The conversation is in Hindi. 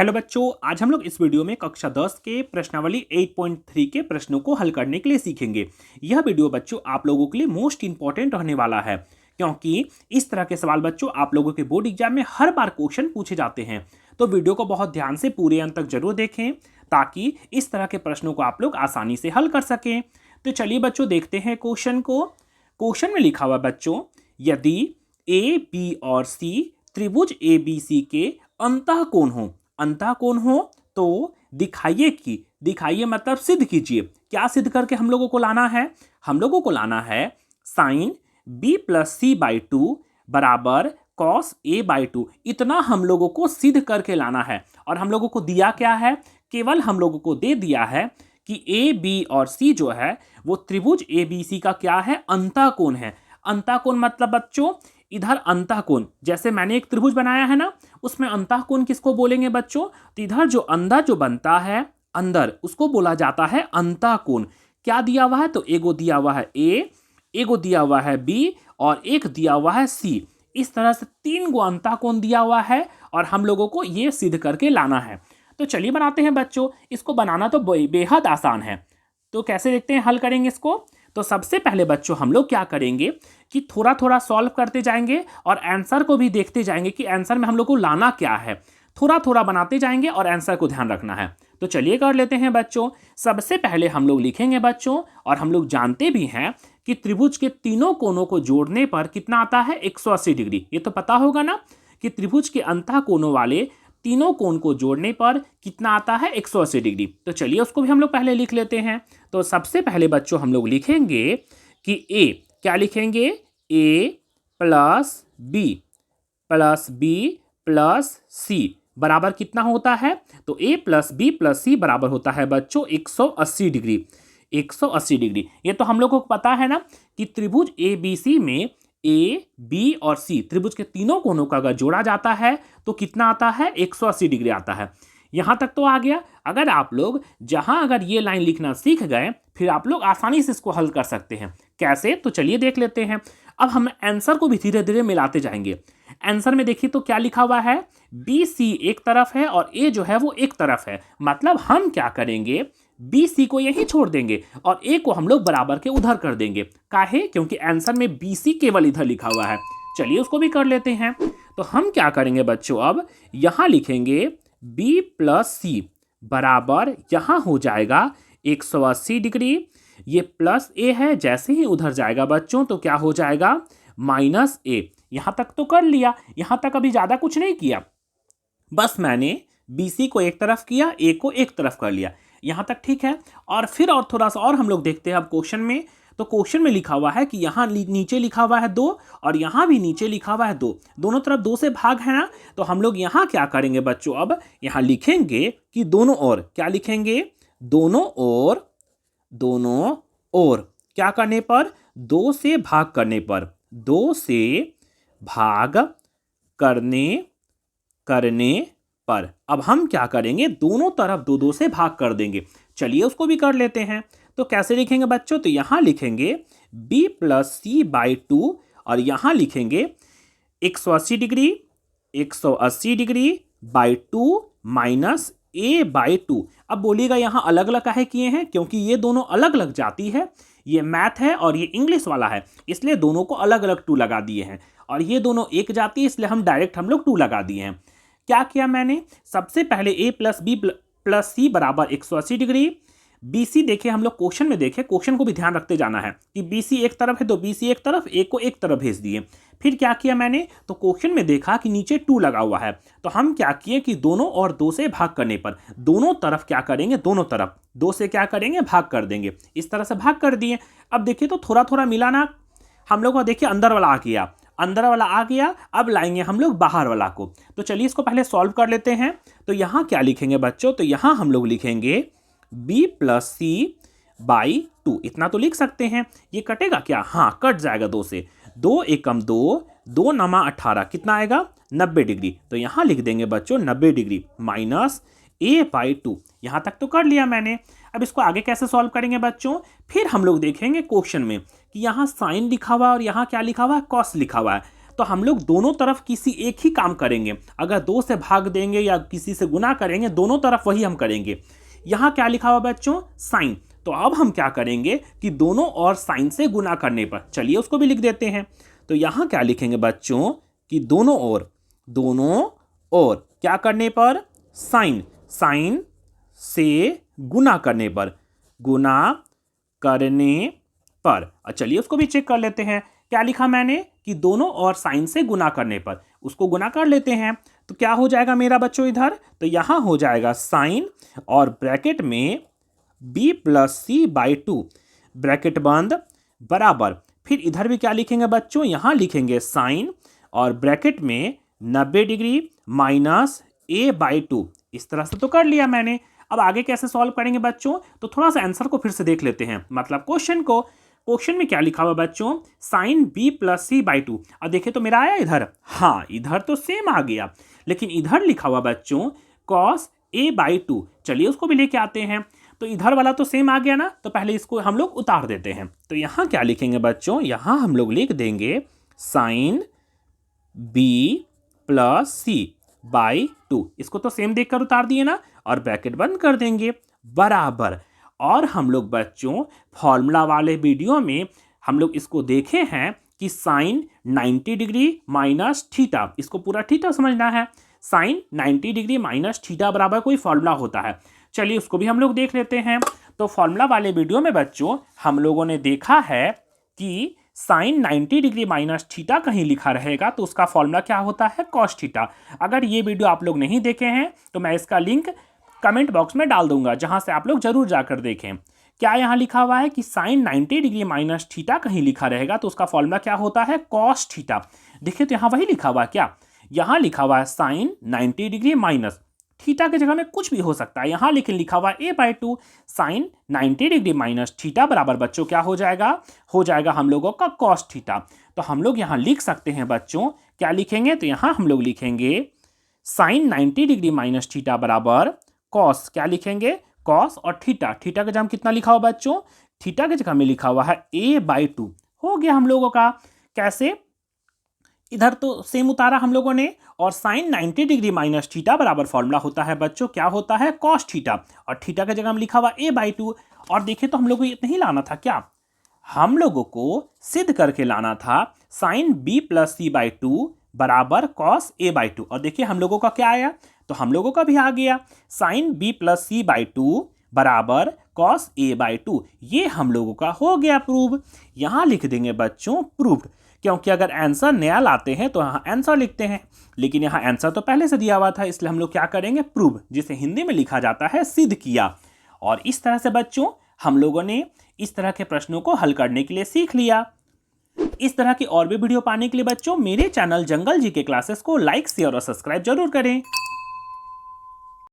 हेलो बच्चों, आज हम लोग इस वीडियो में कक्षा 10 के प्रश्नावली 8.3 के प्रश्नों को हल करने के लिए सीखेंगे। यह वीडियो बच्चों आप लोगों के लिए मोस्ट इंपॉर्टेंट रहने वाला है, क्योंकि इस तरह के सवाल बच्चों आप लोगों के बोर्ड एग्जाम में हर बार क्वेश्चन पूछे जाते हैं। तो वीडियो को बहुत ध्यान से पूरे अंत तक जरूर देखें, ताकि इस तरह के प्रश्नों को आप लोग आसानी से हल कर सकें। तो चलिए बच्चों देखते हैं क्वेश्चन को। क्वेश्चन में लिखा हुआ बच्चों, यदि ए बी और सी त्रिभुज ए बी सी के अंतःकोण हो तो दिखाइए मतलब सिद्ध कीजिए। क्या सिद्ध करके हम लोगों को लाना है? हम लोगों को लाना है sine b plus C by two बराबर कॉस ए बाई टू। इतना हम लोगों को सिद्ध करके लाना है। और हम लोगों को दिया क्या है? केवल हम लोगों को दे दिया है कि ए बी और सी जो है वो त्रिभुज ए बी सी का क्या है? अंतःकोण है। अंतःकोण मतलब बच्चों इधर अंतःकोण, जैसे मैंने एक त्रिभुज बनाया है ना, उसमें अंतःकोण किसको बोलेंगे बच्चों? तो इधर जो अंदर जो बनता है अंदर, उसको बोला जाता है अंतःकोण। क्या दिया हुआ है? तो एगो दिया हुआ है ए, एगो दिया हुआ है बी और एक दिया हुआ है सी। इस तरह से 3 गो अंतःकोण दिया हुआ है और हम लोगों को ये सिद्ध करके लाना है। तो चलिए बनाते हैं बच्चों। इसको बनाना तो बेहद आसान है। तो कैसे देखते हैं हल करेंगे इसको। तो सबसे पहले बच्चों हम लोग क्या करेंगे कि थोड़ा थोड़ा सॉल्व करते जाएंगे और आंसर को भी देखते जाएंगे कि आंसर में हम लोग को लाना क्या है। थोड़ा थोड़ा बनाते जाएंगे और आंसर को ध्यान रखना है। तो चलिए कर लेते हैं बच्चों। सबसे पहले हम लोग लिखेंगे बच्चों, और हम लोग जानते भी हैं कि त्रिभुज के तीनों कोनों को जोड़ने पर कितना आता है? 180 डिग्री। ये तो पता होगा ना कि त्रिभुज के अंतःकोणों वाले तीनों कोण को जोड़ने पर कितना आता है? 180 डिग्री। तो चलिए उसको भी हम लोग पहले लिख लेते हैं। तो सबसे पहले बच्चों हम लोग लिखेंगे कि ए, क्या लिखेंगे? ए प्लस बी प्लस सी बराबर कितना होता है? तो ए प्लस बी प्लस सी बराबर होता है बच्चों 180 डिग्री। 180 डिग्री। ये तो हम लोग को पता है ना कि त्रिभुज ए बी सी में ए बी और सी त्रिभुज के तीनों कोनों का अगर जोड़ा जाता है तो कितना आता है? 180 डिग्री आता है। यहां तक तो आ गया। अगर आप लोग जहां अगर ये लाइन लिखना सीख गए, फिर आप लोग आसानी से इसको हल कर सकते हैं। कैसे? तो चलिए देख लेते हैं। अब हम आंसर को भी धीरे धीरे मिलाते जाएंगे। आंसर में देखिए तो क्या लिखा हुआ है? बी सी एक तरफ है और ए जो है वो एक तरफ है। मतलब हम क्या करेंगे? बी सी को यहीं छोड़ देंगे और ए को हम लोग बराबर के उधर कर देंगे। काहे? क्योंकि आंसर में बी सी केवल इधर लिखा हुआ है। चलिए उसको भी कर लेते हैं। तो हम क्या करेंगे बच्चों? अब यहां लिखेंगे बी प्लस सी बराबर, यहां हो जाएगा 180 डिग्री। ये प्लस ए है, जैसे ही उधर जाएगा बच्चों तो क्या हो जाएगा? माइनस ए। यहां तक तो कर लिया। यहां तक अभी ज्यादा कुछ नहीं किया, बस मैंने बी सी को एक तरफ किया, ए को एक तरफ कर लिया। यहां तक ठीक है। और फिर और थोड़ा सा और हम लोग देखते हैं अब क्वेश्चन में। तो क्वेश्चन में लिखा हुआ है कि यहाँ नीचे लिखा हुआ है 2 और यहाँ भी नीचे लिखा हुआ है 2, दोनों तरफ 2 से भाग है ना। तो हम लोग यहाँ क्या करेंगे बच्चों? अब यहाँ लिखेंगे कि दोनों ओर, क्या लिखेंगे? दोनों ओर क्या करने पर? 2 से भाग करने पर। 2 से भाग करने पर अब हम क्या करेंगे? दोनों तरफ 2-2 से भाग कर देंगे। चलिए उसको भी कर लेते हैं। तो कैसे लिखेंगे बच्चों? तो यहां लिखेंगे b plus C by two और यहां लिखेंगे 180 degree by two minus A by two. अब बोलिएगा यहां अलग अलग काहे किए हैं? क्योंकि ये दोनों अलग अलग जाती है। ये मैथ है और ये इंग्लिश वाला है, इसलिए दोनों को अलग अलग 2 लगा दिए हैं। और ये दोनों एक जाती है, इसलिए हम डायरेक्ट 2 लगा दिए हैं। क्या किया मैंने? सबसे पहले a प्लस बी प्लस सी बराबर 180 डिग्री। बी सी देखे, हम लोग क्वेश्चन में देखे, क्वेश्चन को भी ध्यान रखते जाना है कि बी सी एक तरफ है तो बी सी एक तरफ, ए को एक तरफ भेज दिए। फिर क्या किया मैंने? तो क्वेश्चन में देखा कि नीचे 2 लगा हुआ है, तो हम क्या किए कि दोनों और 2 से भाग करने पर दोनों तरफ क्या करेंगे? दोनों तरफ 2 से क्या करेंगे? भाग कर देंगे। इस तरह से भाग कर दिए। अब देखिए तो थोड़ा थोड़ा मिलाना हम लोग को, देखिए अंदर वाला आ गया। अब लाएंगे हम लोग बाहर वाला को। तो चलिए इसको पहले सॉल्व कर लेते हैं। तो यहां क्या लिखेंगे बच्चों? तो यहां हम लोग लिखेंगे b plus C by two. इतना तो लिख सकते हैं। ये कटेगा क्या? हाँ, कट जाएगा 2 से। 2 एकम 2, 2 नमा 18, कितना आएगा? 90 डिग्री। तो यहां लिख देंगे बच्चों 90 degree minus a by two. यहां तक तो कर लिया मैंने। अब इसको आगे कैसे सॉल्व करेंगे बच्चों? फिर हम लोग देखेंगे क्वेश्चन में कि यहाँ साइन लिखा हुआ है और यहाँ क्या लिखा हुआ है? कॉस लिखा हुआ है। तो हम लोग दोनों तरफ किसी एक ही काम करेंगे। अगर 2 से भाग देंगे या किसी से गुना करेंगे, दोनों तरफ वही हम करेंगे। यहाँ क्या लिखा हुआ बच्चों? साइन। तो अब हम क्या करेंगे कि दोनों और साइन से गुना करने पर, चलिए उसको भी लिख देते हैं। तो यहाँ क्या लिखेंगे बच्चों कि दोनों और क्या करने पर? साइन। साइन से गुना करने पर, गुना करने पर। चलिए उसको भी चेक कर लेते हैं। क्या लिखा मैंने कि दोनों और साइन से गुना करने पर, उसको गुना कर लेते हैं। तो क्या हो जाएगा मेरा बच्चों इधर? तो यहाँ हो जाएगा साइन और ब्रैकेट में b प्लस c/2, ब्रैकेट बंद, बराबर। फिर इधर भी क्या लिखेंगे बच्चों? यहाँ लिखेंगे साइन और ब्रैकेट में 90 डिग्री माइनस a/2। इस तरह से तो कर लिया मैंने। अब आगे कैसे सॉल्व करेंगे बच्चों? तो थोड़ा सा आंसर को फिर से देख लेते हैं, मतलब क्वेश्चन को। क्वेश्चन में क्या लिखा हुआ बच्चों? साइन b प्लस c/2। अब देखिए तो मेरा आया इधर, हाँ इधर तो सेम आ गया, लेकिन इधर लिखा हुआ बच्चों cos a/2। चलिए उसको भी लेके आते हैं। तो इधर वाला तो सेम आ गया ना, तो पहले इसको हम लोग उतार देते हैं। तो यहाँ क्या लिखेंगे बच्चों? यहाँ हम लोग लिख देंगे साइन b प्लस c/2। इसको तो सेम देखकर उतार दिए ना, और ब्रैकेट बंद कर देंगे, बराबर। और हम लोग बच्चों फॉर्मूला वाले वीडियो में हम लोग इसको देखे हैं कि साइन 90 डिग्री माइनस थीटा, इसको पूरा थीटा समझना है। साइन 90 डिग्री माइनस थीटा बराबर कोई फॉर्मूला होता है। चलिए उसको भी हम लोग देख लेते हैं। तो फॉर्मूला वाले वीडियो में बच्चों हम लोगों ने देखा है कि साइन 90 डिग्री माइनस थीटा कहीं लिखा रहेगा तो उसका फॉर्मूला क्या होता है? Cos theta. अगर ये वीडियो आप लोग नहीं देखे हैं तो मैं इसका लिंक कमेंट बॉक्स में डाल दूंगा, जहां से आप लोग जरूर जाकर देखें। क्या यहाँ लिखा हुआ है कि साइन 90 डिग्री माइनस थीटा कहीं लिखा रहेगा तो उसका फॉर्मूला क्या होता है? Cos theta. देखिए तो यहाँ वही लिखा हुआ है क्या? यहाँ लिखा हुआ है साइन 90 डिग्री माइनस, थीटा की जगह में कुछ भी हो सकता है। यहाँ लेकिन लिखा हुआ a/2 sign 90 degree minus theta बराबर बच्चों क्या हो जाएगा? हो जाएगा हम लोगों का कॉस थीटा। तो हम लोग यहाँ लिख सकते हैं बच्चों, क्या लिखेंगे? तो यहाँ हम लोग लिखेंगे साइन 90 डिग्री माइनस थीटा बराबर कॉस, क्या लिखेंगे? कॉस और थीटा। थीटा की जगह कितना लिखा हुआ बच्चों? थीटा की जगह में लिखा हुआ है a/2। हो गया हम लोगों का। कैसे? इधर तो सेम उतारा हम लोगों ने, और साइन 90 डिग्री माइनस थीटा बराबर फॉर्मूला होता है बच्चों, क्या होता है? Cos theta. और थीटा की जगह हम लिखा हुआ a/2। और देखिए तो हम लोगों को ये नहीं लाना था क्या? हम लोगों को सिद्ध करके लाना था साइन b प्लस c/2 बराबर कॉस a/2। और देखिए हम लोगों का क्या आया? तो हम लोगों का भी आ गया साइन b प्लस c/2 बराबर कॉस a/2। ये हम लोगों का हो गया प्रूव। यहाँ लिख देंगे बच्चों प्रूव्ड, क्योंकि अगर आंसर नया लाते हैं तो यहाँ आंसर लिखते हैं, लेकिन यहाँ आंसर तो पहले से दिया हुआ था, इसलिए हम लोग क्या करेंगे? प्रूव, जिसे हिंदी में लिखा जाता है सिद्ध किया। और इस तरह से बच्चों हम लोगों ने इस तरह के प्रश्नों को हल करने के लिए सीख लिया। इस तरह की और भी वीडियो पाने के लिए बच्चों मेरे चैनल जंगल जी के क्लासेस को लाइक, शेयर और सब्सक्राइब जरूर करें।